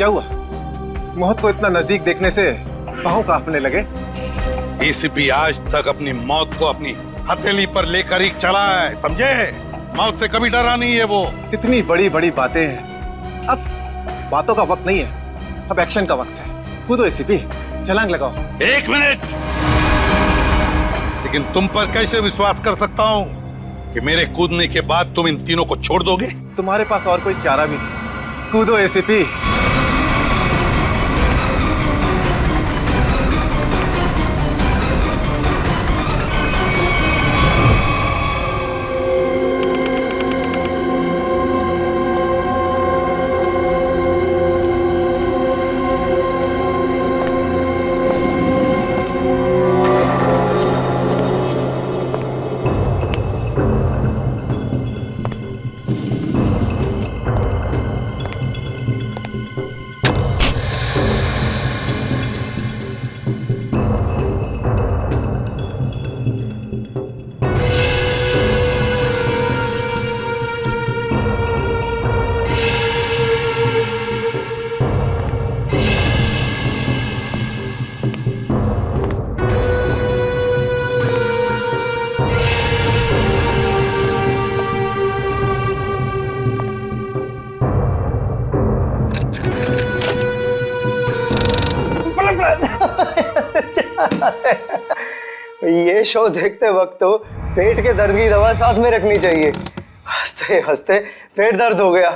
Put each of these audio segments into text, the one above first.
क्या हुआ? मौत को इतना नजदीक देखने से पांव कांपने लगे। एसीपी आज तक अपनी मौत को अपनी हथेली पर लेकर ही चला है, समझे? मौत से कभी डरा नहीं है वो। इतनी बड़ी बड़ी बातें हैं, अब बातों का वक्त नहीं है, अब एक्शन का वक्त है। कूदो एसीपी, छलांग लगाओ। 1 मिनट, लेकिन तुम पर कैसे विश्वास कर सकता हूँ कि मेरे कूदने के बाद तुम इन तीनों को छोड़ दोगे? तुम्हारे पास और कोई चारा भी नहीं। कूदो एसीपी। ये शो देखते वक्त तो पेट के दर्द की दवा साथ में रखनी चाहिए। हंसते हंसते पेट दर्द हो गया।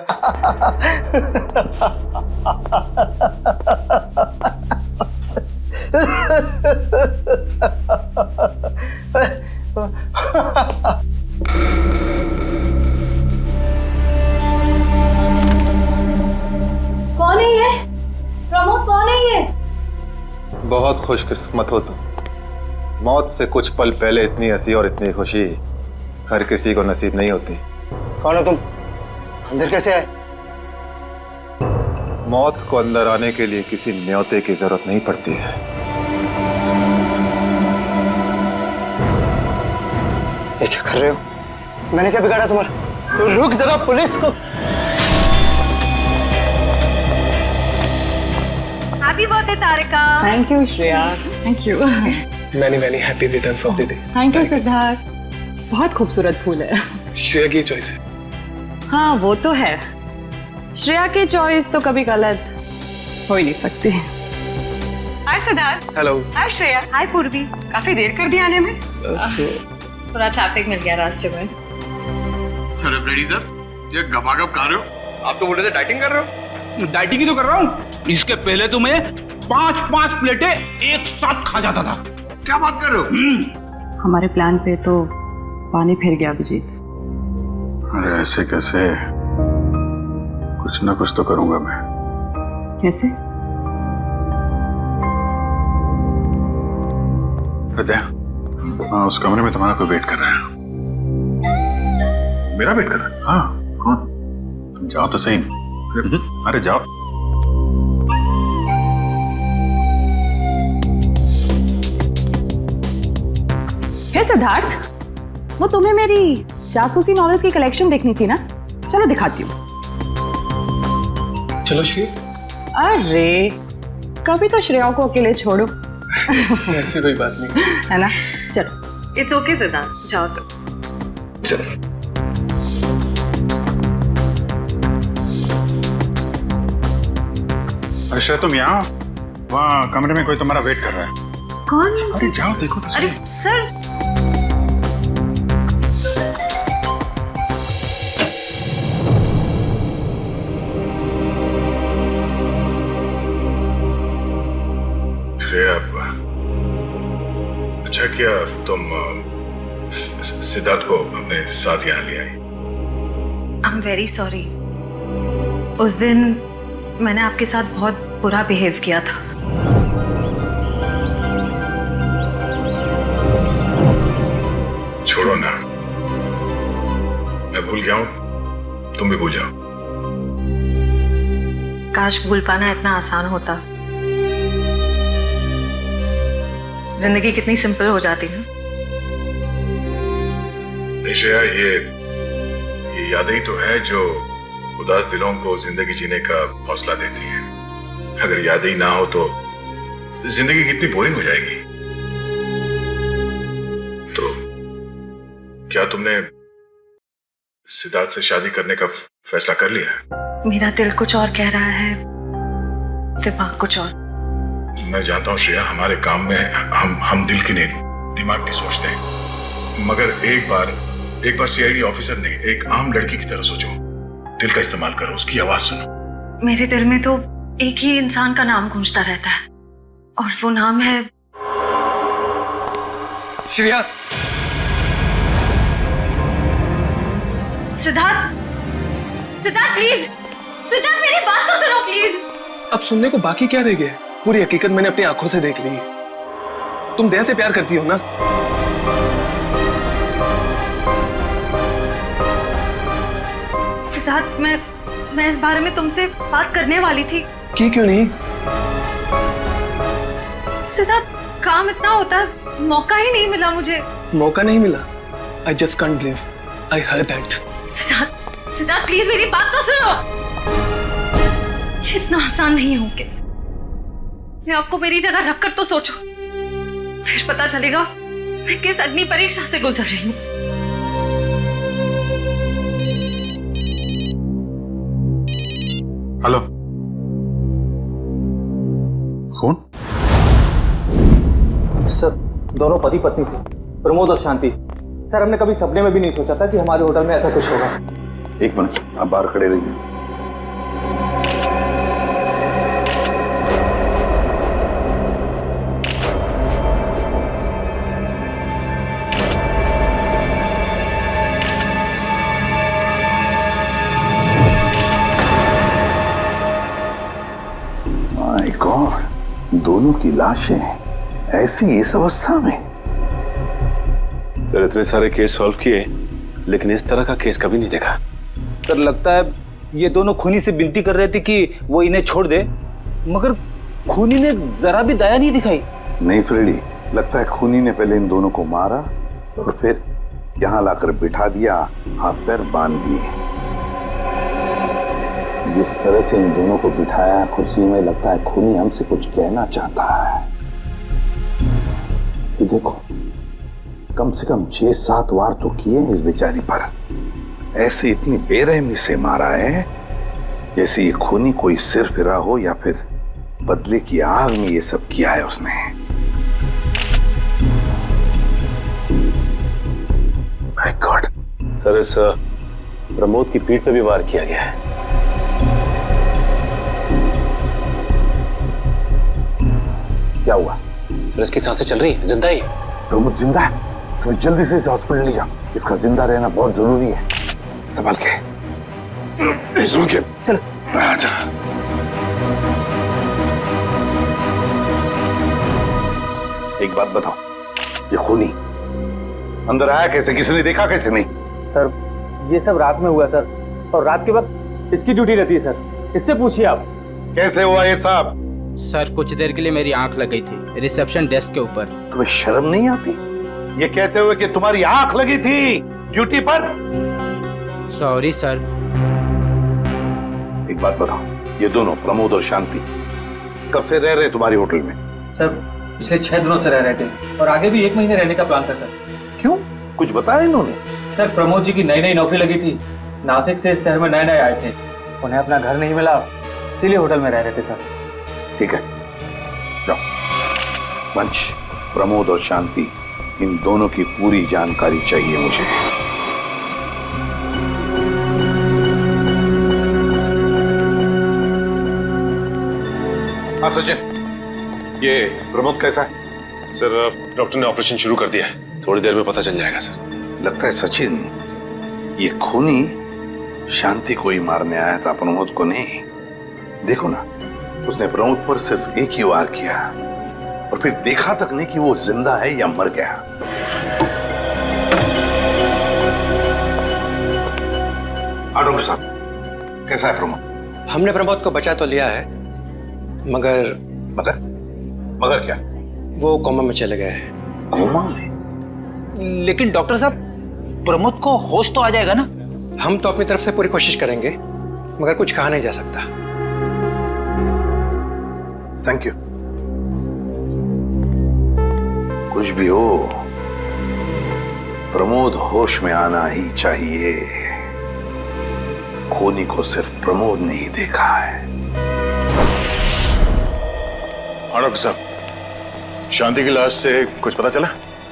कौन है ये? प्रमोद कौन है ये? बहुत खुशकिस्मत हो तुम। मौत से कुछ पल पहले इतनी हंसी और इतनी खुशी हर किसी को नसीब नहीं होती। कौन हो तुम? अंदर कैसे आए? मौत को अंदर आने के लिए किसी न्योते की जरूरत नहीं पड़ती है। ये क्या कर रहे हो? मैंने क्या बिगाड़ा तुम्हारा? तो रुक जरा, पुलिस को। Happy birthday Tarika. Thank you Shreya. Thank you. Many happy returns of the day. Thank you Siddharth. बहुत खूबसूरत फूल है। श्रेया की चॉइस है। हाँ वो तो है, श्रेया की चॉइस तो कभी गलत हो ही नहीं सकती। हाय सिद्धार्थ। हेलो। हाय श्रेया। हाय पूर्वी। काफी देर कर दी आने में। थोड़ा ट्रैफिक मिल गया रास्ते में। अरे फ्रेडी सर, ये गपागप खा रहे हो? आप तो बोल रहे थे डाइटिंग कर रहे हो। डाइटिंग ही तो कर रहा हूँ। इसके पहले तो मैं 5-5 प्लेटें एक साथ खा जाता था। क्या बात कर रहे हो? हमारे प्लान पे तो पानी फिर गया अभिजीत। अरे ऐसे कैसे? कुछ ना कुछ तो करूंगा मैं। कैसे? हृदय, हाँ, उस कमरे में तुम्हारा कोई वेट कर रहा है। मेरा वेट कर रहा है? हाँ। कौन? तुम जाओ तो सही। अरे जाओ। फिर सिद्धार्थ, वो तुम्हें मेरी जासूसी नॉवेल्स की कलेक्शन देखनी थी ना? चलो दिखाती हूँ। चलो श्री। अरे कभी तो श्रेया को अकेले छोड़ो। ऐसी कोई बात नहीं है ना? चलो। इट्स ओके सिद्धार्थ, जाओ तो। चलो। अरे श्रेया, तुम यहाँ? वहाँ कमरे में कोई तुम्हारा वेट कर रहा है। कौन? अरे जाओ देखो तो सही। अरे सर, श्रेया, अच्छा किया तुम सिद्धार्थ को अपने साथ यहाँ ले आई। I am very sorry. उस दिन मैंने आपके साथ बहुत बुरा बिहेव किया था। छोड़ो ना, मैं भूल गया हूँ, तुम भी भूल जाओ। काश भूल पाना इतना आसान होता। जिंदगी कितनी सिंपल हो जाती है। श्रेया, ये यादें ही तो है जो उदास दिलों को जिंदगी जीने का हौसला देती हैं। अगर यादें ही ना हो तो जिंदगी कितनी बोरिंग हो जाएगी। तो क्या तुमने सिद्धार्थ से शादी करने का फैसला कर लिया? मेरा दिल कुछ और कह रहा है, दिमाग कुछ और। मैं जानता हूँ श्रेया, हमारे काम में हम दिल की नहीं दिमाग की सोचते हैं, मगर एक बार सीआईडी ऑफिसर नहीं, एक आम लड़की की तरह सोचो। दिल का इस्तेमाल करो, उसकी आवाज सुनो। मेरे दिल में तो एक ही इंसान का नाम गूंजता रहता है, और वो नाम है श्रेया। सिद्धार्थ। सिद्धार्थ प्लीज, सिद्धार्थ मेरी बात तो सुनो प्लीज। अब सुनने को बाकी क्या रह गया? पूरी हकीकत मैंने अपनी आंखों से देख ली। तुम दया से प्यार करती हो ना? सिद्धार्थ, मैं इस बारे में तुमसे बात करने वाली थी। क्यों नहीं? सिद्धार्थ, काम इतना होता है, मौका ही नहीं मिला मुझे। मौका नहीं मिला? I just can't believe I heard that. Siddharth please मेरी बात तो सुनो। ये इतना आसान नहीं हो के। मैं आपको मेरी जगह रखकर तो सोचो, फिर पता चलेगा मैं किस अग्नि परीक्षा से गुजर रही हूँ। हेलो, कौन? सर, दोनों पति पत्नी थे, प्रमोद और शांति। सर, हमने कभी सपने में भी नहीं सोचा था कि हमारे होटल में ऐसा कुछ होगा। एक मिनट, आप बाहर खड़े रहिए। माय गॉड, दोनों की लाशें ऐसी इस अवस्था में। सर, इतने सारे केस सॉल्व किए, लेकिन इस तरह का केस कभी नहीं देखा। सर, लगता है ये दोनों खूनी से विनती कर रहे थे कि वो इन्हें छोड़ दे, मगर खूनी ने जरा भी दया नहीं दिखाई। नहीं फ्रेडी, लगता है खूनी ने पहले इन दोनों को मारा और फिर यहाँ लाकर बिठा दिया, हाथ पैर बांध दिए। जिस तरह से इन दोनों को बिठाया कुर्सी में, लगता है खूनी हमसे कुछ कहना चाहता है। ये देखो, कम से कम 6-7 वार तो किए इस बेचारी पर। ऐसे इतनी बेरहमी से मारा है जैसे ये खूनी कोई सिर फिरा हो या फिर बदले की आग में ये सब किया है उसने। My God. सर, इस प्रमोद की पीठ पे भी वार किया गया है। क्या हुआ? सर, इसकी सांसें चल रही है, जिंदा ही। प्रमोद जिंदा है? तुम्हें जल्दी से इसे हॉस्पिटल ले जाओ, इसका जिंदा रहना बहुत जरूरी है। संभाल के, चल। आजा। एक बात बताओ, ये खूनी अंदर आया कैसे? किसी ने देखा कैसे? नहीं सर, ये सब रात में हुआ सर, और रात के वक्त इसकी ड्यूटी रहती है सर, इससे पूछिए आप। कैसे हुआ ये सब? सर, कुछ देर के लिए मेरी आंख लग गई थी रिसेप्शन डेस्क के ऊपर। तुम्हें शर्म नहीं आती ये कहते हुए कि तुम्हारी आंख लगी थी ड्यूटी पर? Sorry sir. एक बात बताओ, ये दोनों प्रमोद और शांति कब से रह रहे तुम्हारी होटल में? सर, पिछले 6 दिनों से रह रहे थे, और आगे भी 1 महीने रहने का प्लान था सर। क्यों, कुछ बताया इन्होंने? सर, प्रमोद जी की नई नौकरी लगी थी, नासिक से इस शहर में नए आए थे, उन्हें अपना घर नहीं मिला, इसीलिए होटल में रह रहे थे सर। ठीक है, जाओ। वंश, प्रमोद और शांति, इन दोनों की पूरी जानकारी चाहिए मुझे। हाँ सचिन, ये प्रमोद कैसा है? सर, डॉक्टर ने ऑपरेशन शुरू कर दिया है, थोड़ी देर में पता चल जाएगा सर। लगता है सचिन, ये खूनी शांति को ही मारने आया था, प्रमोद को नहीं। देखो ना, उसने प्रमोद पर सिर्फ एक ही वार किया और फिर देखा तक नहीं कि वो जिंदा है या मर गया। डॉक्टर साहब, कैसा है प्रमोद? हमने प्रमोद को बचा तो लिया है, मगर मगर क्या? वो कोमा में चले गए हैं। कोमा में? लेकिन डॉक्टर साहब, प्रमोद को होश तो आ जाएगा ना? हम तो अपनी तरफ से पूरी कोशिश करेंगे, मगर कुछ कहा नहीं जा सकता। Thank you. कुछ भी हो, प्रमोद होश में आना ही चाहिए। खूनी को सिर्फ प्रमोद ने ही देखा है। डॉक्टर साहब, शांति की लाश से कुछ पता चला?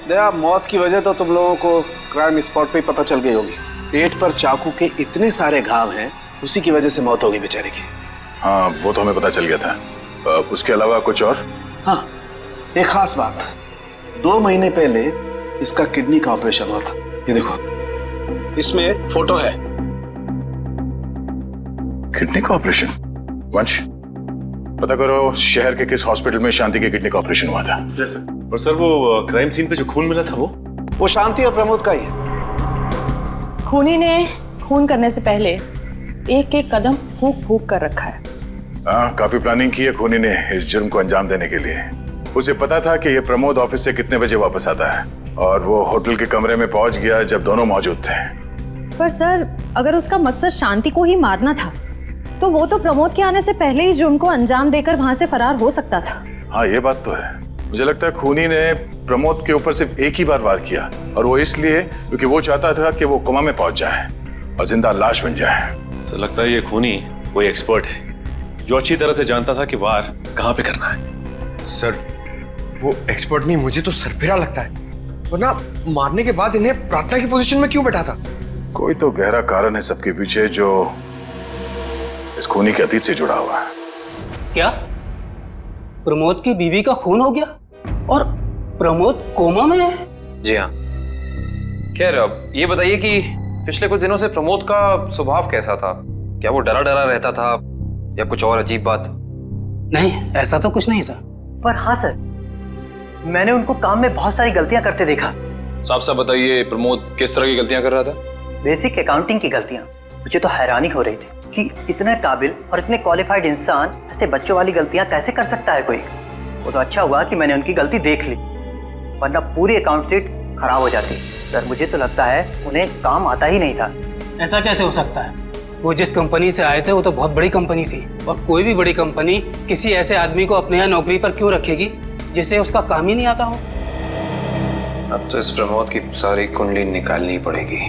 दया, मौत की वजह तो तुम लोगों को क्राइम स्पॉट पे ही पता चल गई होगी। पेट पर चाकू के इतने सारे घाव हैं, उसी की वजह से मौत हो गई बेचारे की। हाँ, वो तो हमें पता चल गया था। उसके अलावा कुछ और? हाँ, एक खास बात। 2 महीने पहले इसका किडनी का ऑपरेशन हुआ था। ये देखो, इसमें फोटो है। किडनी का ऑपरेशन? वंश, पता करो शहर के किस हॉस्पिटल में शांति के किडनी का ऑपरेशन हुआ था। जैसे। और सर, वो क्राइम सीन पे जो खून मिला था वो शांति और प्रमोद का ही है। खूनी ने खून करने से पहले एक एक कदम फूंक फूंक कर रखा है। हाँ, काफी प्लानिंग की है खूनी ने इस जुर्म को अंजाम देने के लिए। उसे पता था कि ये प्रमोद ऑफिस से कितने बजे वापस आता है, और वो होटल के कमरे में पहुंच गया जब दोनों मौजूद थे। पर सर, अगर उसका मकसद शांति को ही मारना था तो वो तो प्रमोद के आने से पहले ही जुर्म को अंजाम देकर वहां से फरार हो सकता था। हाँ, ये बात तो है। मुझे लगता है खूनी ने प्रमोद के ऊपर सिर्फ एक ही बार वार किया, और वो इसलिए क्योंकि वो चाहता था कि वो कोमा में पहुंच जाए और जिंदा लाश बन जाए। सर, लगता है ये खूनी कोई एक्सपर्ट है जो अच्छी तरह से जानता था कि वार कहाँ पे करना है। सर, वो एक्सपर्ट नहीं, मुझे तो सरफिरा लगता है। वरना मारने के बाद इन्हें प्रार्थना की पोजीशन में क्यों बैठा था? कोई तो गहरा कारण है सबके पीछे जो इस खूनी के अतीत से जुड़ा हुआ है। क्या प्रमोद की बीवी का खून हो गया और प्रमोद कोमा में है? जी हाँ। खैर, अब ये बताइए कि पिछले कुछ दिनों से प्रमोद का स्वभाव कैसा था? क्या वो डरा डरा रहता था या कुछ और अजीब बात? नहीं, ऐसा तो कुछ नहीं था। पर हाँ सर, मैंने उनको काम में बहुत सारी गलतियां करते देखा। साफ साफ बताइए, प्रमोद किस तरह की गलतियां कर रहा था? बेसिक अकाउंटिंग की गलतियां। मुझे तो हैरानी हो रही थी कि इतने काबिल और इतने क्वालिफाइड इंसान ऐसे बच्चों वाली गलतियां कैसे कर सकता है कोई। वो तो अच्छा हुआ कि मैंने उनकी गलती देख ली, वरना पूरी अकाउंट शीट खराब हो जाती। सर, मुझे तो लगता है उन्हें काम आता ही नहीं था। ऐसा कैसे हो सकता है? वो जिस कंपनी से आए थे वो तो बहुत बड़ी कंपनी थी, और कोई भी बड़ी कंपनी किसी ऐसे आदमी को अपने यहाँ नौकरी पर क्यों रखेगी जिसे उसका काम ही नहीं आता हो? अब तो इस प्रमोद की सारी कुंडली निकालनी पड़ेगी।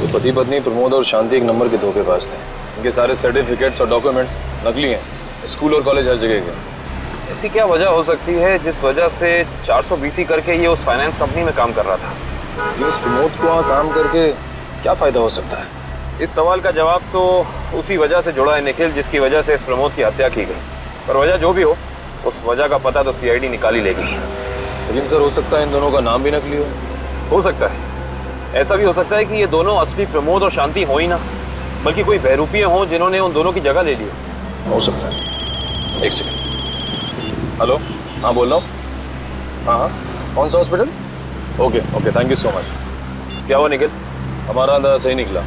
तो पति पत्नी प्रमोद और शांति एक नंबर के धोखेबाज थे। इनके सारे सर्टिफिकेट्स और डॉक्यूमेंट्स नकली हैं। स्कूल और कॉलेज हर जगह के। ऐसी क्या वजह हो सकती है जिस वजह से 420 करके ये उस फाइनेंस कंपनी में काम कर रहा था? ये इस प्रमोद को वहाँ काम करके क्या फायदा हो सकता है? इस सवाल का जवाब तो उसी वजह से जुड़ा है निखिल, जिसकी वजह से इस प्रमोद की हत्या की गई। पर वजह जो भी हो, उस वजह का पता तो सीआईडी निकाल ही लेगी। लेकिन सर, हो सकता है इन दोनों का नाम भी नकली हो सकता है। ऐसा भी हो सकता है कि ये दोनों असली प्रमोद और शांति हो ही ना, बल्कि कोई बहरूपिये हों जिन्होंने उन दोनों की जगह ले ली हो सकता है। एक सेकंड। हेलो, हाँ बोल रहा हूँ। हाँ, कौन सा hospital? Okay, thank you so much. क्या हुआ निखिल? हमारा अंदाजा सही निकला।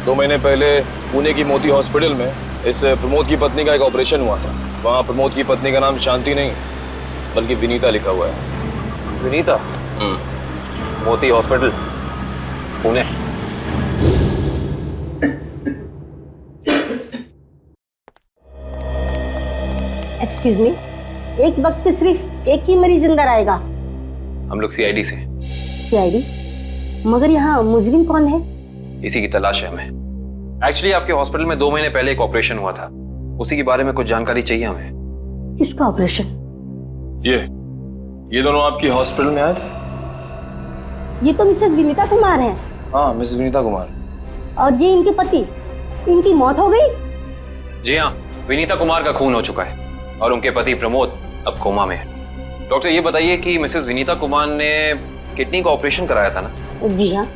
2 महीने पहले पुणे की मोती हॉस्पिटल में इस प्रमोद की पत्नी का एक ऑपरेशन हुआ था। वहाँ प्रमोद की पत्नी का नाम शांति नहीं बल्कि विनीता लिखा हुआ है। विनीता? मोती हॉस्पिटल, पुणे। एक्सक्यूज मी, एक वक्त पे सिर्फ एक ही मरीज अंदर आएगा? हम लोग सीआईडी से। सीआईडी? मगर यहाँ मुजरिम कौन है? इसी की तलाश है हमें। एक्चुअली आपके हॉस्पिटल में 2 महीने पहले एक ऑपरेशन हुआ था, उसी के बारे में कुछ जानकारी चाहिए हमें। किसका ऑपरेशन? ये दोनों आपकी हॉस्पिटल में आए थे? ये तो मिसेस विनीता कुमार हैं। हाँ, मिसेस विनीता कुमार। और ये इनके पति, इनकी मौत हो गई? जी हाँ, विनीता कुमार का खून हो चुका है और उनके पति प्रमोद अब कोमा में है। डॉक्टर, ये बताइए कि मिसेस विनीता कुमार ने किडनी का ऑपरेशन कराया था ना? जी हाँ।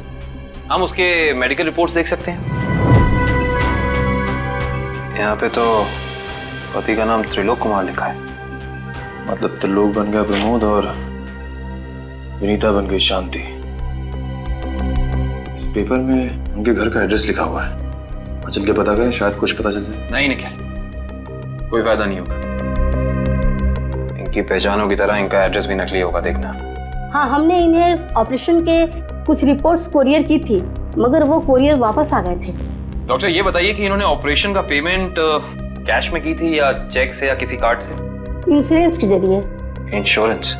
हम उसके मेडिकल रिपोर्ट्स देख सकते हैं? यहाँ पे तो पति का नाम त्रिलोक कुमार लिखा है। मतलब त्रिलोक बन गया प्रमोद और विनीता बन गई शांति। इस पेपर में उनके घर का एड्रेस लिखा हुआ है। चल के पता करें, शायद कुछ पता चल जाए। नहीं निखिल, कोई फायदा नहीं होगा। इनकी पहचानों की तरह इनका एड्रेस भी नकली होगा, देखना। हाँ, हमने इन्हें ऑपरेशन के कुछ रिपोर्ट्स कोरियर की थी, मगर वो कोरियर वापस आ गए थे। डॉक्टर, ये बताइए कि इन्होंने ऑपरेशन का पेमेंट कैश में की थी या चेक से या किसी कार्ड से? इंश्योरेंस के जरिए। इंश्योरेंस?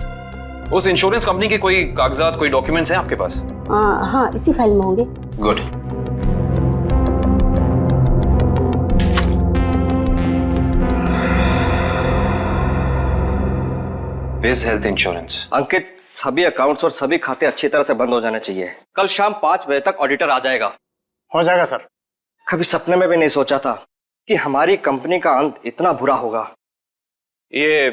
उस इंश्योरेंस कंपनी के कोई कागजात, कोई डॉक्यूमेंट्स हैं आपके पास? हाँ, इसी फाइल में होंगे। गुड। बिज हेल्थ इंश्योरेंस। अंकित, सभी अकाउंट्स और सभी खाते अच्छी तरह से बंद हो जाने चाहिए। कल शाम 5 बजे तक ऑडिटर आ जाएगा। हो जाएगा सर। कभी सपने में भी नहीं सोचा था कि हमारी कंपनी का अंत इतना बुरा होगा। ये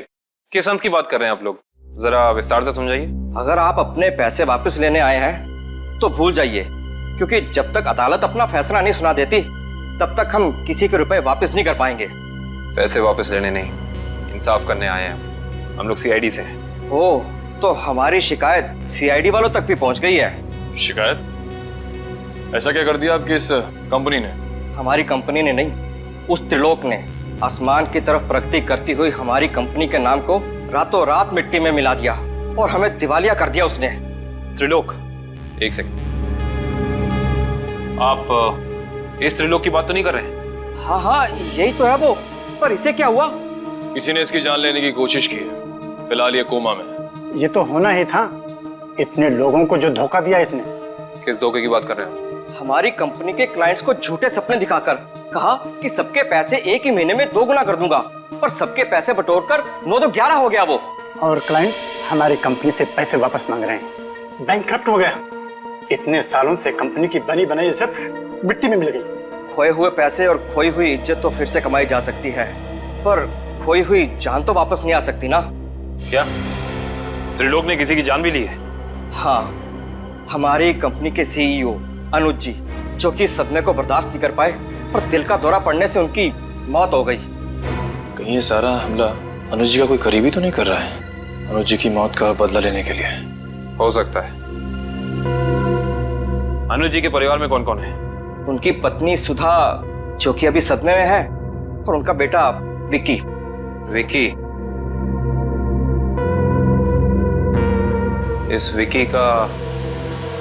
किस अंत की बात कर रहे हैं आप लोग? जरा विस्तार से समझाइए। अगर आप अपने पैसे वापस लेने आए हैं तो भूल जाइए, क्योंकि जब तक अदालत अपना फैसला नहीं सुना देती तब तक हम किसी के रुपए वापस नहीं कर पाएंगे। पैसे वापस लेने नहीं, इंसाफ करने आए हैं हम लोग। सीआईडी से हैं। ओह, तो हमारी शिकायत सीआईडी वालों तक भी पहुंच गई है। शिकायत? ऐसा क्या कर दिया आपकी इस कंपनी ने? हमारी कंपनी ने नहीं, उस त्रिलोक ने आसमान की तरफ प्रगति करती हुई हमारी कंपनी के नाम को रातों रात मिट्टी में मिला दिया और हमें दिवालिया कर दिया उसने। त्रिलोक? एक सेकंड, आप इस त्रिलोक की बात तो नहीं कर रहे हैं? हाँ हाँ, यही तो है वो। पर इसे क्या हुआ? किसी ने इसकी जान लेने की कोशिश की है। फिलहाल ये कोमा में। ये तो होना ही था, इतने लोगों को जो धोखा दिया इसने। किस धोखे की बात कर रहे हैं? हमारी कंपनी के क्लाइंट्स को झूठे सपने दिखाकर कहा कि सबके पैसे एक ही महीने में 2 गुना कर दूंगा, पर सबके पैसे बटोरकर 9 तो 11 हो गया वो। और क्लाइंट हमारी कंपनी से पैसे वापस मांग रहे हैं। बैंकक्रप्ट हो गया। इतने सालों से कंपनी की बनी बनाई इज्जत मिट्टी में मिल गई। खोए हुए पैसे और खोई हुई इज्जत तो फिर से कमाई जा सकती है, पर खोई हुई जान तो वापस नहीं आ सकती ना। क्या त्रिलोक ने किसी की जान भी ली है? हाँ, हमारी कंपनी के सीईओ अनुज जी, जो कि सदमे को बर्दाश्त नहीं कर पाए और दिल का दौरा पड़ने से उनकी मौत हो गई। कहीं ये सारा हमला अनुज जी का कोई करीबी तो नहीं कर रहा है? अनुज जी की मौत का बदला लेने के लिए? हो सकता है। अनुज जी के परिवार में कौन कौन है? उनकी पत्नी सुधा, जो कि अभी सदमे में है, और उनका बेटा विक्की। विक्की? इस विक्की का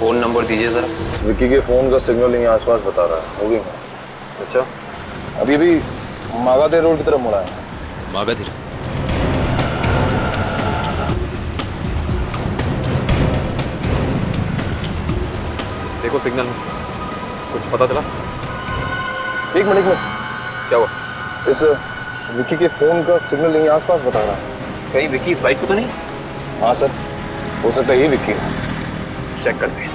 फोन नंबर दीजिए जरा। विक्की के फोन का सिग्नल यहीं आसपास बता रहा है। हो गई मैं। अच्छा, अभी भी मागाधीर रोड की तरफ मुड़ा है। मागाधीर? देखो सिग्नल, कुछ पता चला? एक मिनट। क्या हुआ? इस विक्की के फोन का सिग्नल यहीं आसपास बता रहा है। कहीं विक्की इस बाइक को तो नहीं? हाँ सर, हो सकता है ये विक्की है। चेक करते हैं।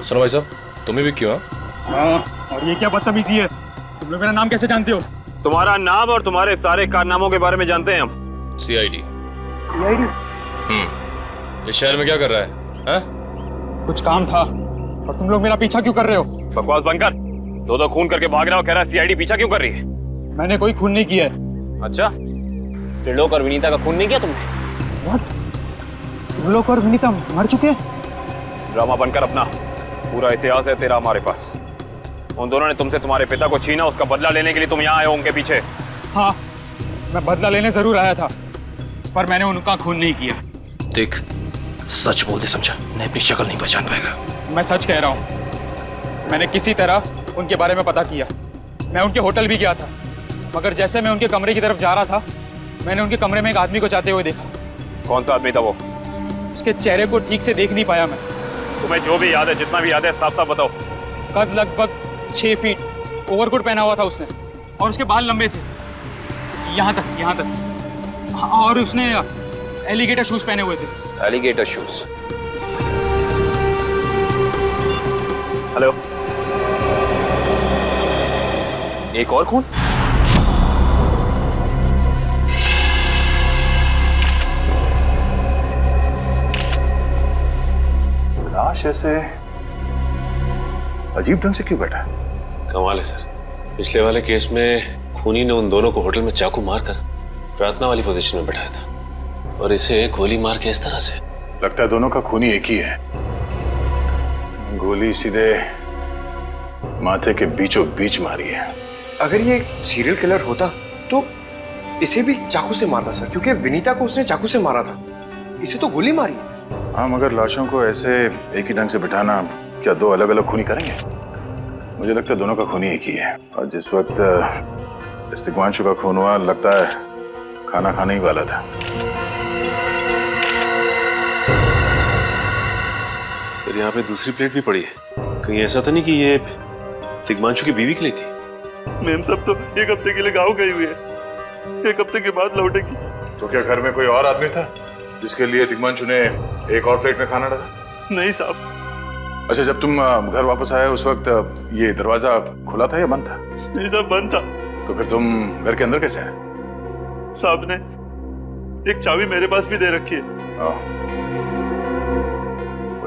सुनो भाई साहब, तुम ही विक्की हो? हाँ, और ये क्या बदतमीजी है? तुम लोग मेरा नाम कैसे जानते हो? तुम्हारा नाम और तुम्हारे सारे कारनामों के बारे में जानते हैं हम। सीआईडी। सीआईडी? इस शहर में क्या कर रहा है? हाँ? कुछ काम था, और तुम लोग मेरा पीछा क्यों कर रहे हो? बकवास बंद कर। दो खून करके भाग रहा हो, कह रहा है सीआईडी पीछा क्यों कर रही है? मैंने कोई खून नहीं किया है। अच्छा, त्रिलोक और विनीता का खून नहीं किया तुमने? What? त्रिलोक और विनीता मर चुके? ड्रामा बनकर अपना पूरा इतिहास है तेरा हमारे पास। उन दोनों ने तुमसे तुम्हारे पिता को छीना, उसका बदला लेने के लिए तुम यहाँ आए हो उनके पीछे। हाँ, मैं बदला लेने जरूर आया था, पर मैंने उनका खून नहीं किया। देख, सच बोल दे, समझा? नहीं, अपनी शक्ल नहीं पहचान पाएगा। मैं सच कह रहा हूँ। मैंने किसी तरह उनके बारे में पता किया। मैं उनके होटल भी गया था, मगर जैसे मैं उनके कमरे की तरफ जा रहा था, मैंने उनके कमरे में एक आदमी को जाते हुए देखा। कौन सा आदमी था वो? उसके चेहरे को ठीक से देख नहीं पाया मैं। तुम्हें जो भी याद है, जितना भी याद है, साफ साफ बताओ। कद लगभग 6 फीट, ओवरकोट पहना हुआ था उसने, और उसके बाल लंबे थे, यहाँ तक। हाँ, और उसने एलिगेटर शूज पहने हुए थे। Alligator shoes? हेलो, एक और खून? लाश ऐसे अजीब ढंग से क्यों बैठा है? कमाल है सर, पिछले वाले केस में खूनी ने उन दोनों को होटल में चाकू मारकर प्रार्थना वाली पोजीशन में बैठाया था, और इसे गोली मार के इस तरह से। लगता है दोनों का खूनी एक ही है। गोली सीधे माथे के बीचों बीच मारी है। अगर ये सीरियल किलर होता तो इसे भी चाकू से मारता सर, क्योंकि विनीता को उसने चाकू से मारा था। इसे तो गोली मारी। हाँ, मगर लाशों को ऐसे एक ही ढंग से बिठाना क्या दो अलग अलग खूनी करेंगे? मुझे लगता है दोनों का खूनी एक ही है। और जिस वक्त इस तिग्मांशु का खून हुआ, लगता है खाना खाने ही वाला था। सर, यहाँ पे दूसरी प्लेट भी पड़ी है। कहीं ऐसा तो नहीं कि ये तिग्मांशु की बीवी के लिए थी? मैम सब तो एक हफ्ते के लिए गाँव गई हुई है, एक हफ्ते के बाद लौटेगी। तो क्या घर में कोई और आदमी था जिसके लिए तिग्मांशु ने एक और प्लेट में खाना डाला? नहीं साहब। अच्छा, जब तुम घर वापस आए उस वक्त ये दरवाजा खुला था या बंद था? नहीं साहब, बंद था। तो फिर तुम घर के अंदर कैसे आए? साहब ने एक चाबी मेरे पास भी दे रखी है।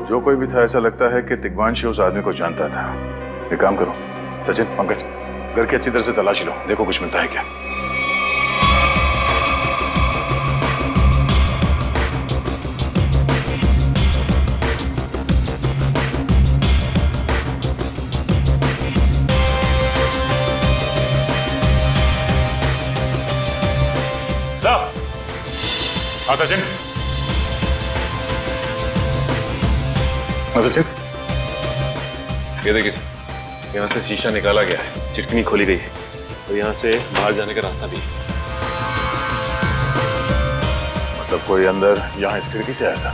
जो कोई भी था, ऐसा लगता है कि तिग्मांशु उस आदमी को जानता था। एक काम करो सचिन, पंकज, घर की अच्छी तरह से तलाशी लो, देखो कुछ मिलता है क्या। साहब, हाँ सचिन, सचिन, ये देखिए सर, यहाँ से शीशा निकाला गया है, चिटकनी खोली गई है और यहाँ से बाहर जाने का रास्ता भी है। मतलब कोई अंदर यहाँ इस खिड़की से आया था?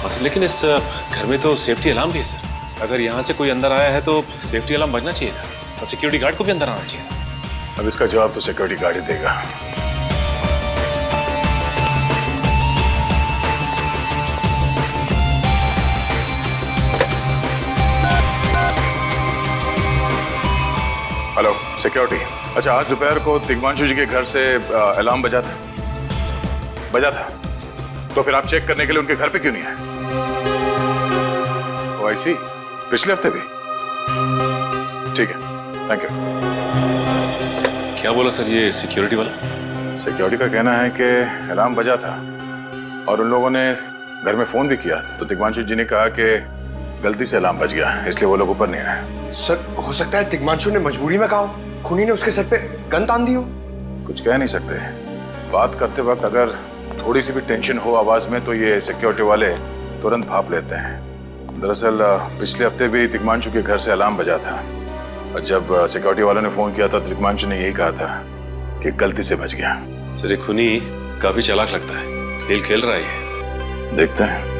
सर, लेकिन इस घर में तो सेफ्टी अलार्म भी है सर। अगर यहाँ से कोई अंदर आया है तो सेफ्टी अलार्म बजना चाहिए था और सिक्योरिटी गार्ड को भी अंदर आना चाहिए था। अब इसका जवाब तो सिक्योरिटी गार्ड ही देगा। Hello security. अच्छा, आज दोपहर को तिग्मांशु जी के घर से अलार्म बजा था? बजा था। तो फिर आप चेक करने के लिए उनके घर पे क्यों नहीं आए? ओ आई सी, पिछले हफ्ते भी? ठीक है, थैंक यू। क्या बोला सर ये सिक्योरिटी वाला? सिक्योरिटी का कहना है कि अलार्म बजा था और उन लोगों ने घर में फोन भी किया, तो तिग्मांशु जी ने कहा कि गलती से अलार्म बज गया, इसलिए वो लोग ऊपर नहीं आए। सर, हो सकता है तिग्मांशु ने मजबूरी में कहा हो, खूनी ने उसके सर पे गन तान दी हो। कुछ कह नहीं सकते। बात करते वक्त अगर थोड़ी सी भी टेंशन हो आवाज में तो ये सिक्योरिटी वाले तुरंत भाप लेते हैं। दरअसल पिछले हफ्ते भी तिग्मांशु के घर से अलार्म बजा था और जब सिक्योरिटी वालों ने फोन किया था तो तिग्मांशु ने यही कहा था कि गलती से बच गया। सर, ये खूनी काफी चालाक लगता है, खेल खेल रहा है। देखते हैं,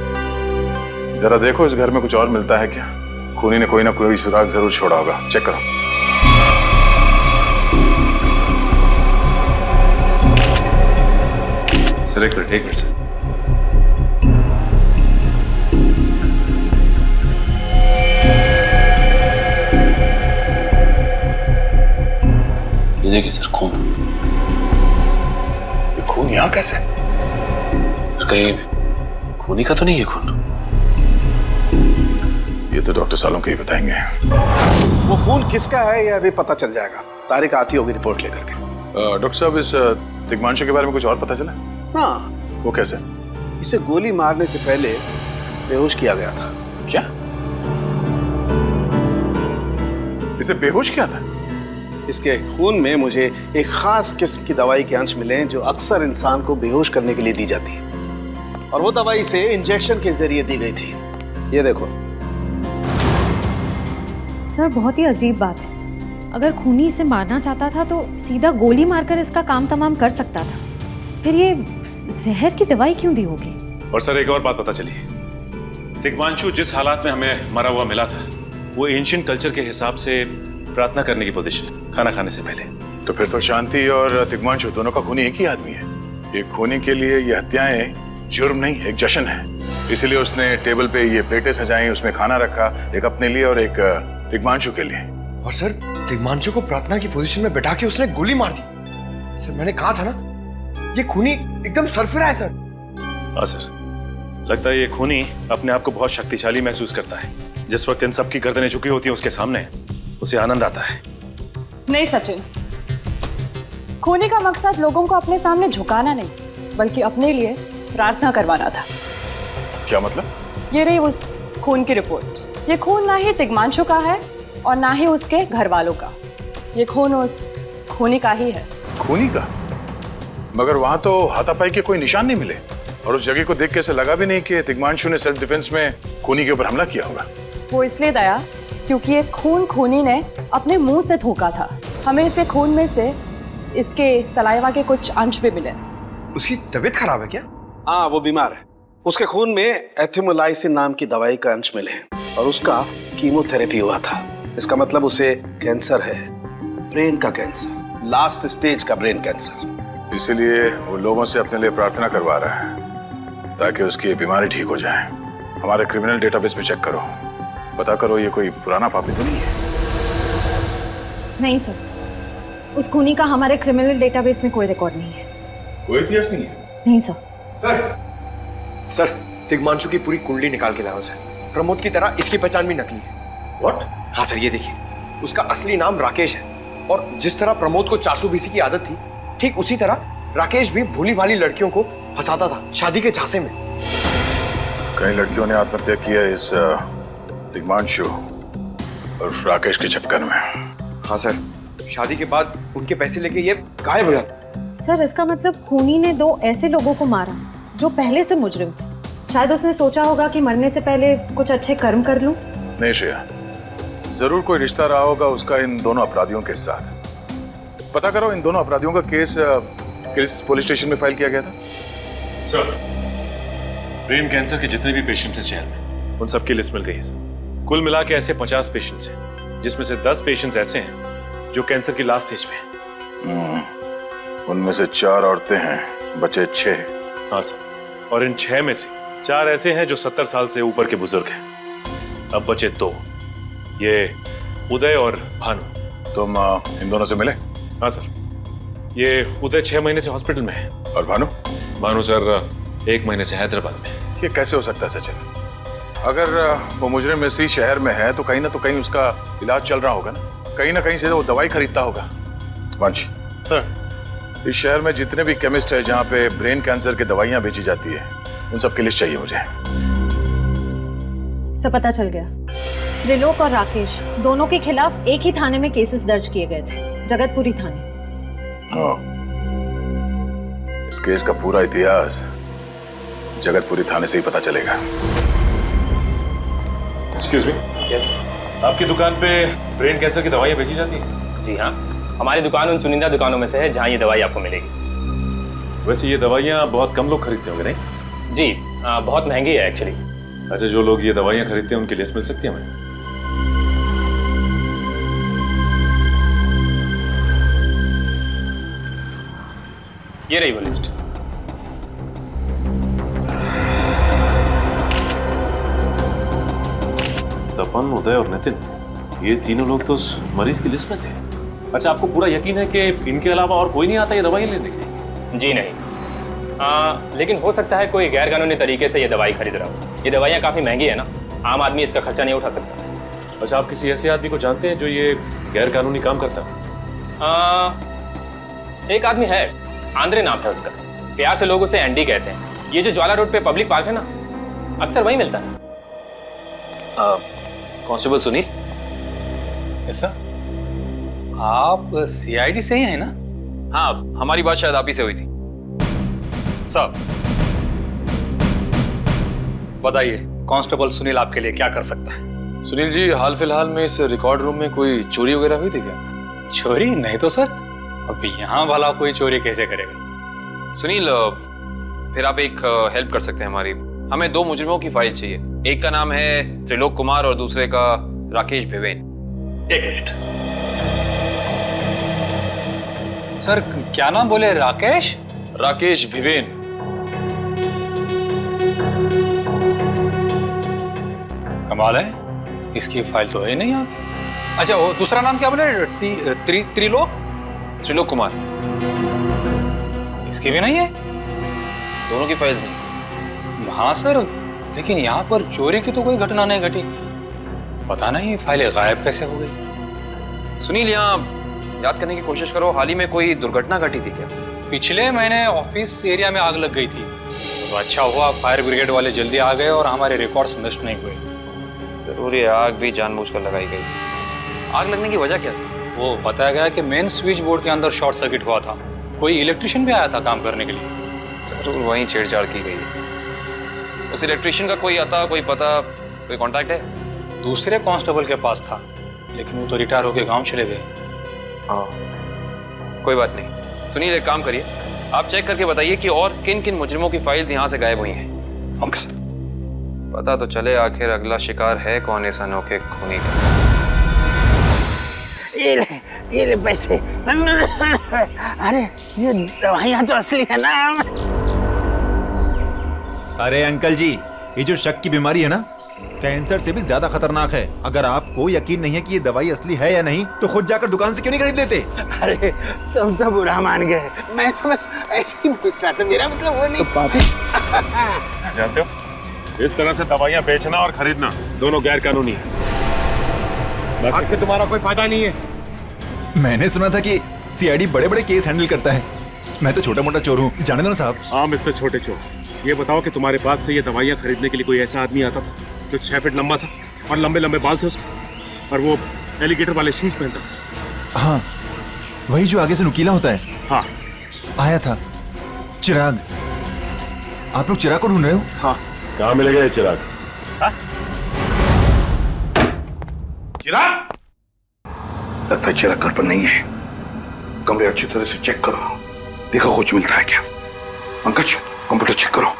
जरा देखो इस घर में कुछ और मिलता है क्या। खूनी ने कोई ना कोई सुराग जरूर छोड़ा होगा, चेक करो। सर एक मिनट सर। ये देखिए सर, खून। ये खून यहाँ कैसे? कहीं खूनी का तो नहीं है खून? ये तो डॉक्टर सालों के ही बताएंगे। वो खून किसका है ये अभी पता चल जाएगा। तारिक आती होगी रिपोर्ट लेकर के। डॉक्टर साहब, इस तिग्मांशु के बारे में कुछ और पता चला? हाँ। वो कैसे? इसे गोली मारने से पहले बेहोश किया गया था। क्या? इसे बेहोश किया था? इसके खून में मुझे एक खास किस्म की दवाई के अंश मिले जो अक्सर इंसान को बेहोश करने के लिए दी जाती है, और वो दवाई से इंजेक्शन के जरिए दी गई थी। ये देखो। सर, बहुत ही अजीब बात है। अगर खूनी इसे मारना चाहता था तो सीधा गोली मारकर इसका काम तमाम कर सकता था। फिर ये जहर की दवाई क्यों दी होगी? और सर एक और बात पता चली, तिग्मांशु जिस हालात में हमें मरा हुआ मिला था वो एंशिएंट कल्चर के हिसाब से प्रार्थना करने की पोजीशन, खाना खाने से पहले। तो फिर तो शांति और तिग्मांशु दोनों का खूनी एक ही आदमी है। ये खूनी के लिए ये हत्याएं जुर्म नहीं, एक जश्न है। इसलिए उसने टेबल पे ये प्लेटें सजाई, उसमें खाना रखा, एक अपने लिए और एक तिग्मांशु के लिए। और सर, तिग्मांशु को प्रार्थना की पोजीशन में बैठा के उसने गोली मार दी। सर, मैंने कहा था ना, ये खूनी एकदम सरफिरा है सर। हाँ सर, लगता है ये खूनी अपने आप को बहुत शक्तिशाली महसूस करता है। जिस वक्त इन सब की गर्दनें झुकी होती हैं उसके सामने, उसे आनंद आता है। नहीं सचिन, खूनी का मकसद लोगों को अपने सामने झुकाना नहीं, बल्कि अपने लिए प्रार्थना करवाना था। क्या मतलब? ये रही उस खून की रिपोर्ट। ये खून ना ही तिग्मांशु का है और ना ही उसके घर वालों का। ये खून उस खूनी का ही है। खूनी का? मगर वहां तो हाथापाई के कोई निशान नहीं मिले और उस जगह को देख के ऐसे लगा भी नहीं कि तिग्मांशु ने सेल्फ डिफेंस में खूनी के ऊपर हमला किया होगा। वो इसलिए दया क्योंकि ये खूनी ने अपने मुंह से थूका था। हमें इसके खून में से इसके सलाइवा के कुछ अंश भी मिले। उसकी तबीयत खराब है क्या? हाँ, वो बीमार है। उसके खून में एथिमोलाइसिन नाम की दवाई का अंश मिले और उसका कीमोथेरेपी हुआ था। इसका मतलब उसे कैंसर है, ब्रेन का कैंसर, लास्ट स्टेज का ब्रेन कैंसर। इसीलिए वो लोगों से अपने लिए प्रार्थना करवा रहा है ताकि उसकी बीमारी ठीक हो जाए। हमारे क्रिमिनल डेटाबेस में चेक करो, पता करो ये कोई पुराना पापी तो नहीं है। नहीं सर, उस खूनी का हमारे क्रिमिनल डेटाबेस में कोई रिकॉर्ड नहीं है। कोई इतिहास नहीं है? नहीं सर। सर तिग्मांशु की पूरी कुंडली निकाल के लाओ सर। प्रमोद की तरह इसकी पहचान भी नकली है। व्हाट? हाँ सर, ये देखिए, उसका असली नाम राकेश है और जिस तरह प्रमोद को 400 बीसी की आदत थी, ठीक उसी तरह राकेश भी भोली भाली लड़कियों को फंसाता था शादी के झांसे में। कई लड़कियों ने आत्महत्या की है इस तिग्मांशु और राकेश के चक्कर में। हाँ सर, शादी के बाद उनके पैसे लेके ये गायब हो जाता। सर इसका मतलब खूनी ने 2 ऐसे लोगों को मारा जो पहले से मुजरिम थे। शायद उसने सोचा होगा कि मरने से पहले कुछ अच्छे कर्म कर लूं। नहीं श्रेया, जरूर कोई रिश्ता रहा होगा उसका इन दोनों अपराधियों के साथ। पता करो इन दोनों अपराधियों का केस किस पुलिस स्टेशन में फाइल किया गया था? सर, ब्रेन कैंसर के जितने भी पेशेंट्स हैं शहर में, उन सबकी लिस्ट मिल गई है सर। कुल मिला के ऐसे 50 पेशेंट्स हैं, जिसमें से 10 पेशेंट्स ऐसे हैं जो कैंसर की लास्ट स्टेज पे हैं। उनमें से 4 औरतें हैं, बचे 6। हाँ सर, और इन 6 में से 4 ऐसे हैं जो 70 साल से ऊपर के बुजुर्ग हैं। अब बचे 2, ये उदय और भानु। तुम इन दोनों से मिले? हाँ सर, ये उदय 6 महीने से हॉस्पिटल में है। और भानु? भानु सर 1 महीने से हैदराबाद में। ये कैसे हो सकता है सचिन? अगर वो मुजरिम इसी शहर में है तो कहीं ना उसका इलाज चल रहा होगा ना कहीं से वो दवाई खरीदता होगा। वंश सर, इस शहर में जितने भी केमिस्ट है जहाँ पे ब्रेन कैंसर की दवाइयाँ बेची जाती है, उन सब की लिस्ट चाहिए मुझे। सब पता चल गया। त्रिलोक और राकेश दोनों के खिलाफ एक ही थाने में केसेस दर्ज किए गए थे, जगतपुरी थाने। इस केस का पूरा इतिहास जगतपुरी थाने से ही पता चलेगा। Excuse me. यस। आपकी दुकान पे ब्रेन कैंसर की दवाइयाँ बेची जाती हैं? जी हाँ, हमारी दुकान उन चुनिंदा दुकानों में से है जहाँ ये दवाई आपको मिलेगी। वैसे ये दवाइयाँ बहुत कम लोग खरीदते होंगे नहीं? जी, बहुत महंगी है एक्चुअली। अच्छा, जो लोग ये दवाइयाँ खरीदते हैं उनकी लिस्ट मिल सकती है हमें? ये रही वो लिस्ट। तपन, उदय और नितिन, ये तीनों लोग तो उस मरीज की लिस्ट में थे। अच्छा, आपको पूरा यकीन है कि इनके अलावा और कोई नहीं आता ये दवाई लेने के लिए? जी नहीं, लेकिन हो सकता है कोई गैर कानूनी तरीके से ये दवाई खरीद रहा हो। ये दवाइयाँ काफ़ी महंगी है ना, आम आदमी इसका खर्चा नहीं उठा सकता। अच्छा, आप किसी ऐसे आदमी को जानते हैं जो ये गैर कानूनी काम करता है? एक आदमी है, आंद्रे नाम है उसका। प्यार से लोग उसे एंडी कहते हैं। ये जो ज्वाला रोड पे पब्लिक पार्क है ना, अक्सर वही मिलता है। कांस्टेबल सुनील। Yes sir. आप सीआईडी से ही हैं ना? हाँ, हमारी बात शायद आप ही से हुई थी। साहब बताइए, कांस्टेबल सुनील आपके लिए क्या कर सकता है? सुनील जी, हाल फिलहाल में इस रिकॉर्ड रूम में कोई चोरी वगैरह हुई थी क्या? चोरी नहीं तो सर, अब यहाँ भला कोई चोरी कैसे करेगा? सुनील, फिर आप एक हेल्प कर सकते हैं हमारी। हमें 2 मुजरिमों की फाइल चाहिए। एक का नाम है त्रिलोक कुमार और दूसरे का राकेश भिवेन। 1 मिनट सर, क्या नाम बोले? राकेश? राकेश भिवेन। कमाल है, इसकी फाइल तो है नहीं यहाँ पे। अच्छा, वो दूसरा नाम क्या बोले? त्रिलोक? त्रिलोक कुमार। इसकी भी नहीं है? दोनों की फाइल्स नहीं। हाँ सर, लेकिन यहाँ पर चोरी की तो कोई घटना नहीं घटी। पता नहीं फाइलें गायब कैसे हो गई। सुनील, यहाँ याद करने की कोशिश करो, हाल ही में कोई दुर्घटना घटी थी क्या? पिछले महीने ऑफिस एरिया में आग लग गई थी, तो अच्छा हुआ फायर ब्रिगेड वाले जल्दी आ गए और हमारे रिकॉर्ड्स नष्ट नहीं हुए। जरूर ये आग भी जानबूझकर लगाई गई थी। आग लगने की वजह क्या थी? वो बताया गया कि मेन स्विच बोर्ड के अंदर शॉर्ट सर्किट हुआ था कोई इलेक्ट्रिशियन भी आया था काम करने के लिए? जरूर वहीं छेड़छाड़ की गई है। उस इलेक्ट्रिशियन का कोई आता, कोई पता, कोई कांटेक्ट है? दूसरे कांस्टेबल के पास था, लेकिन वो तो रिटायर होकर गांव चले गए। हाँ, कोई बात नहीं। सुनील, एक काम करिए, आप चेक करके बताइए कि और किन किन मुजरिमों की फाइल्स यहाँ से गायब हुई हैं। Okay sir. पता तो चले आखिर अगला शिकार है कौन इस अनोखे खूनी का। ये ले पैसे। अरे ये दवाइयाँ तो असली है ना। अरे अंकल जी, ये जो शक की बीमारी है ना, कैंसर से भी ज्यादा खतरनाक है। अगर आपको यकीन नहीं है कि ये दवाई असली है या नहीं, तो खुद जाकर दुकान से क्यों नहीं खरीद लेते? अरे तुम तो बुरा मान गए, मैं तो बस ऐसे ही पूछ रहा था, मेरा मतलब वो नहीं। जानते हो, इस तरह से दवाइयाँ बेचना और खरीदना दोनों गैर कानूनी है। बाकी तुम्हारा कोई फायदा नहीं है। मैंने सुना था कि सीआईडी बड़े बड़े केस हैंडल करता है। मैं तो छोटा मोटा चोर हूँ, जाने दो ना साहब। हाँ मिस्टर छोटे चोर, ये बताओ कि तुम्हारे पास से ये दवाइयाँ खरीदने के लिए कोई ऐसा आदमी आता था जो 6 फीट लंबा था और लंबे लंबे बाल थे उसके, और वो एलिगेटर वाले शूज पहनता था? हाँ, वही जो आगे से नुकीला होता है। हाँ, आया था चिराग। आप लोग चिराग को ढूंढ रहे हो? हाँ। कहाँ मिलेगा ये चिराग? चिराग? लगता है चिराग घर पर नहीं है। कमरे अच्छी तरह से चेक करो, देखो कुछ मिलता है क्या। पंकज, कंप्यूटर चेक करो।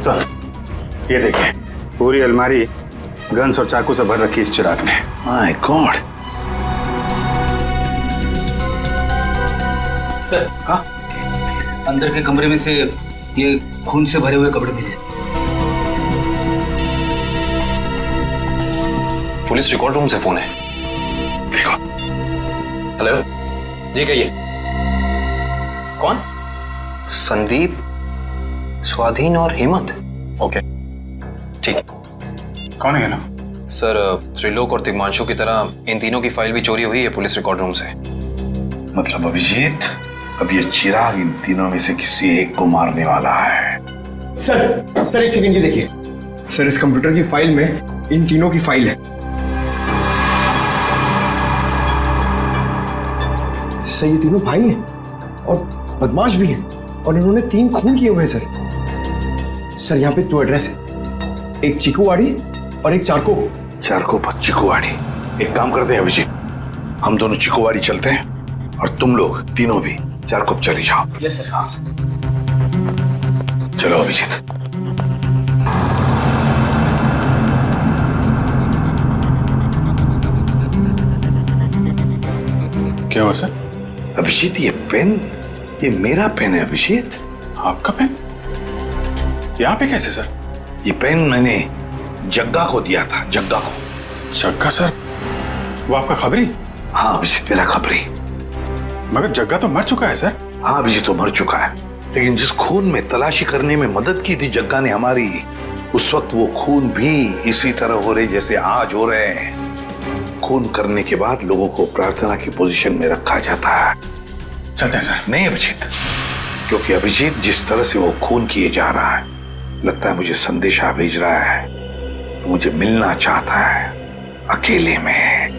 सर, ये देखिए, पूरी अलमारी गन्स और चाकू से भर रखी इस चिराग ने। My God. सर, हाँ, अंदर के कमरे में से ये खून से भरे हुए कपड़े मिले। पुलिस रिकॉर्ड रूम से फोन है। देखो। हेलो जी, कहिए। कौन? संदीप, स्वाधीन और हेमंत। ओके, ठीक है। कौन है ना? सर, त्रिलोक और तिग्मांशु की तरह इन तीनों की फाइल भी चोरी हुई है पुलिस रिकॉर्ड रूम से। मतलब अभिजीत, अब ये चिराग इन तीनों में से किसी एक को मारने वाला है। सर एक सेकंड, ये देखिए सर, इस कंप्यूटर की फाइल में इन तीनों की फाइल है। सर ये तीनों भाई हैं और बदमाश भी हैं, और इन्होंने 3 खून किए हुए हैं सर। सर यहाँ पे 2 एड्रेस है, एक चीकूवाड़ी और एक चारको। चारको पर चिकूवाड़ी। एक काम करते हैं अभिजीत, हम दोनों चिकूवाड़ी चलते हैं और तुम लोग तीनों भी चारकोप चले जाओ। Yes sir. हाँ सर। चलो अभिजीत। क्या हुआ सर? अभिजीत, ये पेन, ये मेरा पेन है अभिजीत। आपका पेन? यहाँ पे कैसे सर? ये पेन मैंने जग्गा को दिया था, जग्गा को। जग्गा सर? वो आपका खबरी? हाँ अभिजीत, मेरा खबरी। मगर जग्गा तो मर चुका है सर। हाँ अभिजीत, तो मर चुका है, लेकिन जिस खून में तलाशी करने में मदद की थी जग्गा ने हमारी, उस वक्त वो खून भी इसी तरह हो रहे जैसे आज हो रहे हैं। खून करने के बाद लोगों को प्रार्थना की पोजीशन में रखा जाता है। चलते हैं सर। नहीं अभिजीत, क्योंकि अभिजीत जिस तरह से वो खून किए जा रहा है, लगता है मुझे संदेशा भेज रहा है, तो मुझे मिलना चाहता है अकेले में।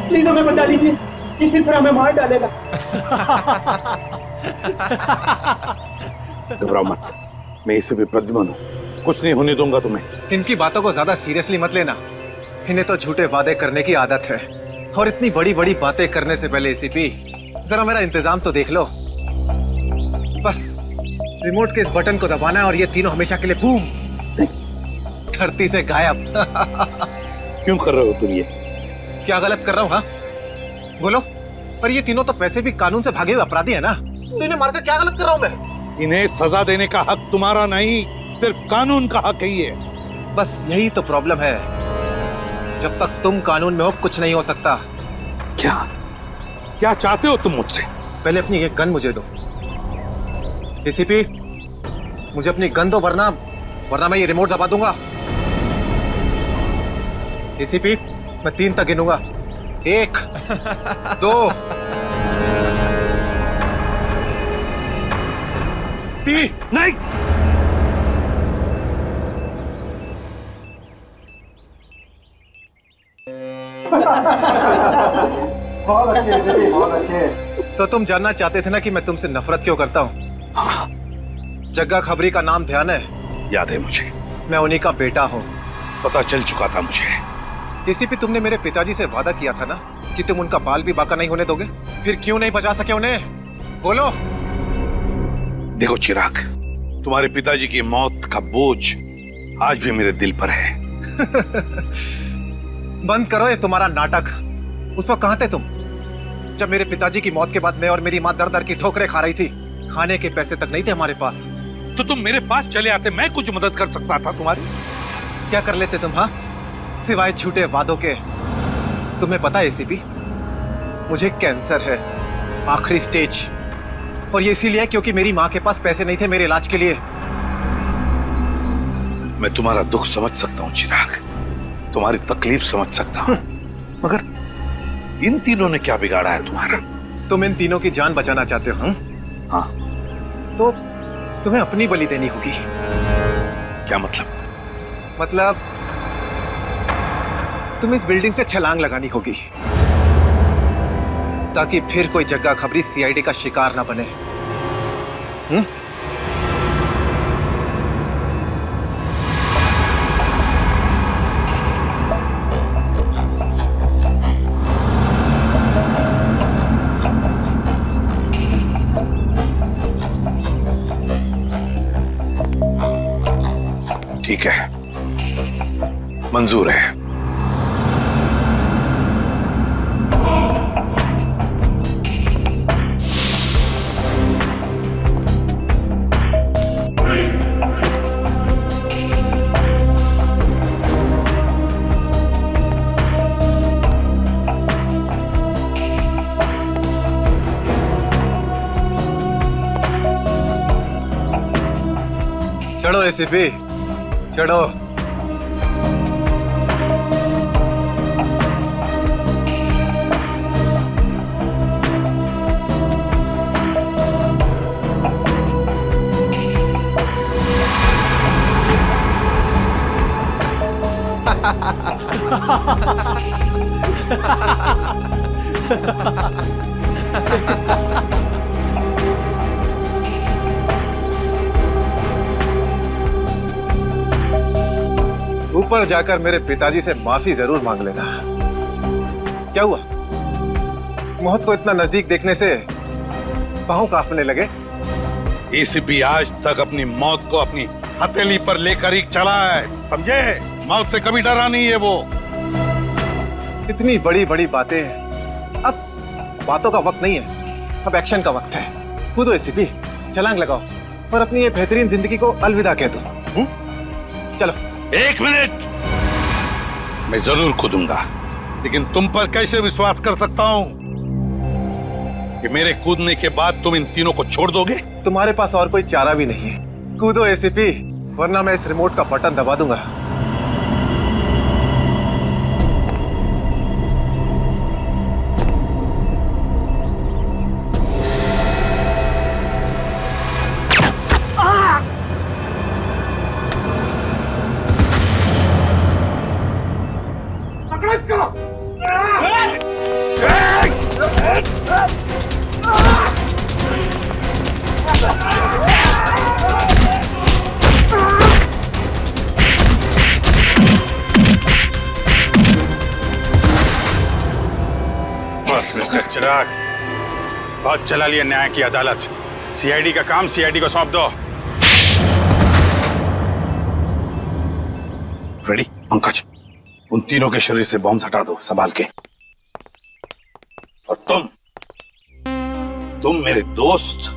प्लीज हमें बचा लीजिए, किसी तरह हमें मार डालेगा। घबराओ मत, मैं इसे भी प्रद्युम्न हूं, कुछ नहीं होने दूंगा तुम्हें। इनकी बातों को ज्यादा सीरियसली मत लेना, इन्हें तो झूठे वादे करने की आदत है, और इतनी बड़ी बड़ी बातें करने से पहले एसीपी जरा मेरा इंतजाम तो देख लो। बस रिमोट के इस बटन को दबाना है और ये तीनों हमेशा के लिए बूम, धरती से गायब। क्यों कर रहे हो तुम ये? क्या गलत कर रहा हूँ? हाँ बोलो। पर ये तीनों तो वैसे भी कानून से भागे हुए अपराधी है ना, तो इन्हें मारकर क्या गलत कर रहा हूँ मैं? इन्हें सजा देने का हक तुम्हारा नहीं, सिर्फ कानून का हक है ये। बस यही तो प्रॉब्लम है, जब तक तुम कानून में हो कुछ नहीं हो सकता। क्या क्या चाहते हो तुम मुझसे? पहले अपनी ये गन मुझे दो। एसीपी, मुझे अपनी गन दो, वरना मैं ये रिमोट दबा दूंगा। एसीपी, मैं 3 तक गिनूंगा। 1 2 3। नहीं, बहुत अच्छे, बहुत अच्छे। तो तुम जानना चाहते थे ना कि मैं तुमसे नफरत क्यों करता हूँ? हाँ। जग्गा खबरी का नाम ध्यान है? याद है मुझे। मैं उन्हीं का बेटा हूँ। पता चल चुका था मुझे। एसीपी, तुमने मेरे पिताजी से वादा किया था ना कि तुम उनका बाल भी बाका नहीं होने दोगे। फिर क्यों नहीं बचा सके उन्हें? बोलो। देखो चिराग, तुम्हारे पिताजी की मौत का बोझ आज भी मेरे दिल पर है। बंद करो ये तुम्हारा नाटक। उस वक्त कहाँ थे तुम जब मेरे पिताजी की मौत के बाद मैं और मेरी माँ दर दर की ठोकरें खा रही थी? खाने के पैसे तक नहीं थे हमारे पास। तो तुम मेरे पास चले आते, मैं कुछ मदद कर सकता था तुम्हारी। क्या कर लेते तुम? हाँ, सिवाय झूठे वादों के। तुम्हें पता है एसीपी, मुझे कैंसर है, आखिरी स्टेज। और ये इसीलिए क्योंकि मेरी माँ के पास पैसे नहीं थे मेरे इलाज के लिए। मैं तुम्हारा दुख समझ सकता हूँ चिराग, तुम्हारी तकलीफ समझ सकता हूँ, मगर इन तीनों ने क्या बिगाड़ा है तुम्हारा? तुम इन तीनों की जान बचाना चाहते हो? हाँ। तो तुम्हें अपनी बलि देनी होगी। क्या मतलब? मतलब तुम इस बिल्डिंग से छलांग लगानी होगी, ताकि फिर कोई जग्गा खबरी सीआईडी का शिकार ना बने। ठीक है, मंजूर है। चढ़ो एसीपी, चढ़ो। ऊपर जाकर मेरे पिताजी से माफी जरूर मांग लेना। क्या हुआ? मौत को इतना नजदीक देखने से पांव कांपने लगे? एसीपी आज तक अपनी मौत को अपनी हथेली पर लेकर ही चला है, समझे? मौत से कभी डरा नहीं है वो। इतनी बड़ी बड़ी बातें, अब बातों का वक्त नहीं है, अब एक्शन का वक्त है। कूदो एसीपी, छलांग लगाओ और अपनी ये बेहतरीन जिंदगी को अलविदा कह दो। चलो। 1 मिनट, मैं जरूर कूदूंगा, लेकिन तुम पर कैसे विश्वास कर सकता हूं कि मेरे कूदने के बाद तुम इन तीनों को छोड़ दोगे? तुम्हारे पास और कोई चारा भी नहीं है। कूदो एसीपी, वरना मैं इस रिमोट का बटन दबा दूंगा। बस मिस्टर चिराग, बहुत चला लिया न्याय की अदालत। सीआईडी का काम सीआईडी को सौंप दो। रेडी? पंकज, उन तीनों के शरीर से बॉम्ब हटा दो संभाल के। और तुम मेरे दोस्त,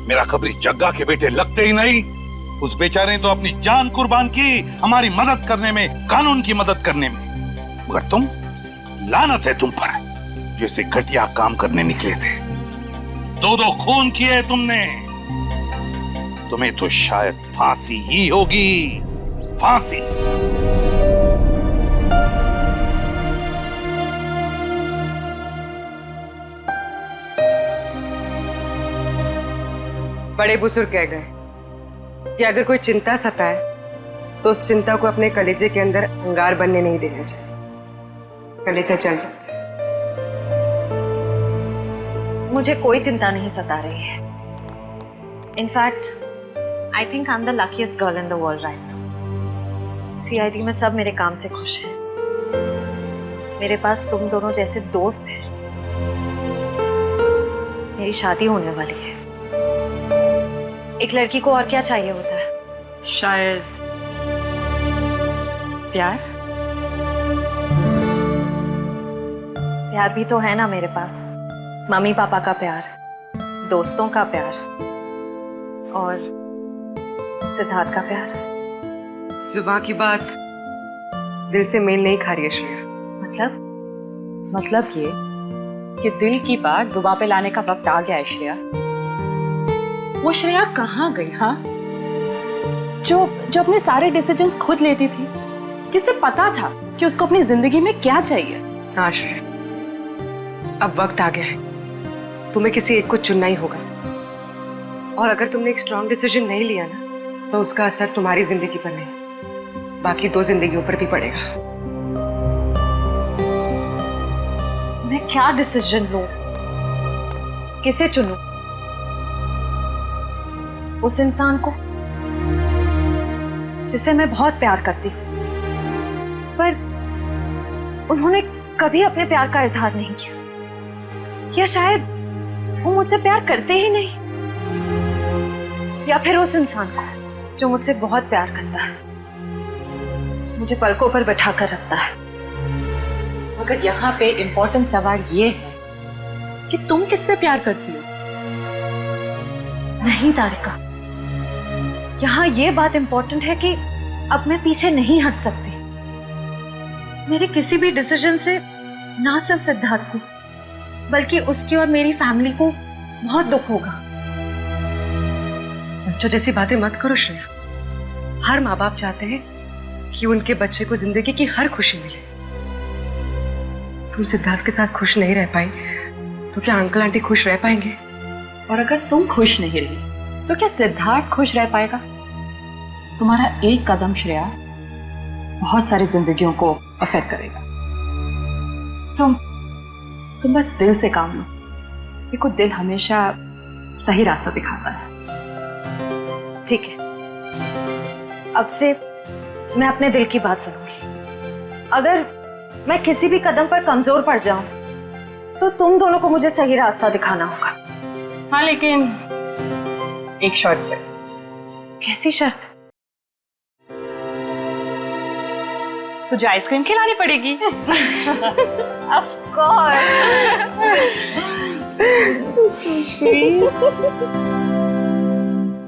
मेरा खबरी जग्गा के बेटे लगते ही नहीं, उस बेचारे ने तो अपनी जान कुर्बान की हमारी मदद करने में, कानून की मदद करने में। मगर तुम, लानत है तुम पर, जैसे घटिया काम करने निकले थे। दो खून किए तुमने। तुम्हें तो शायद फांसी ही होगी, फांसी। बड़े बुजुर्ग कह गए कि अगर कोई चिंता सताए तो उस चिंता को अपने कलेजे के अंदर अंगार बनने नहीं देना चाहिए। कलेजा जल जाता है। मुझे कोई चिंता नहीं सता रही है। In fact I think I am the luckiest girl in the world right now. CID में सब मेरे काम से खुश हैं। मेरे पास तुम दोनों जैसे दोस्त हैं। मेरी शादी होने वाली है। एक लड़की को और क्या चाहिए होता है? शायद प्यार। प्यार भी तो है ना मेरे पास। मम्मी पापा का प्यार, दोस्तों का प्यार और सिद्धार्थ का प्यार। जुबान की बात दिल से मेल नहीं खा रही है श्रेया। मतलब ये कि दिल की बात जुबान पे लाने का वक्त आ गया है श्रेया। वो श्रेया कहाँ गई? हाँ, जो अपने सारे डिसीजंस खुद लेती थी, जिसे पता था कि उसको अपनी जिंदगी में क्या चाहिए। हाँ श्रेया, अब वक्त आ गया है। तुम्हें किसी एक को चुनना ही होगा। और अगर तुमने एक स्ट्रॉन्ग डिसीजन नहीं लिया ना, तो उसका असर तुम्हारी जिंदगी पर नहीं, बाकी 2 जिंदगियों पर भी पड़ेगा। मैं क्या डिसीजन लूं? किसे चुनूं? उस इंसान को जिसे मैं बहुत प्यार करती हूं, पर उन्होंने कभी अपने प्यार का इजहार नहीं किया, या शायद वो मुझसे प्यार करते ही नहीं, या फिर उस इंसान को जो मुझसे बहुत प्यार करता है, मुझे पलकों पर बैठा कर रखता है। मगर यहाँ पे इम्पोर्टेंट सवाल ये है कि तुम किससे प्यार करती हो? नहीं तारिका, यहाँ ये बात इम्पोर्टेंट है कि अब मैं पीछे नहीं हट सकती। मेरे किसी भी डिसीजन से ना सिर्फ सिद्धार्थ को, बल्कि उसकी और मेरी फैमिली को बहुत दुख होगा। बच्चों जैसी बातें मत करो श्रेया। हर माँ बाप चाहते हैं कि उनके बच्चे को जिंदगी की हर खुशी मिले। तुम सिद्धार्थ के साथ खुश नहीं रह पाई तो क्या अंकल आंटी खुश रह पाएंगे? और अगर तुम खुश नहीं रही तो क्या सिद्धार्थ खुश रह पाएगा? तुम्हारा एक कदम श्रेया बहुत सारी जिंदगियों को अफेक्ट करेगा। तुम बस दिल से काम लो। देखो, दिल हमेशा सही रास्ता दिखाता है। ठीक है, अब से मैं अपने दिल की बात सुनूंगी। अगर मैं किसी भी कदम पर कमजोर पड़ जाऊं तो तुम दोनों को मुझे सही रास्ता दिखाना होगा। हाँ, लेकिन एक शर्त पे। कैसी शर्त? तुझे आइसक्रीम खिलानी पड़ेगी। Of course.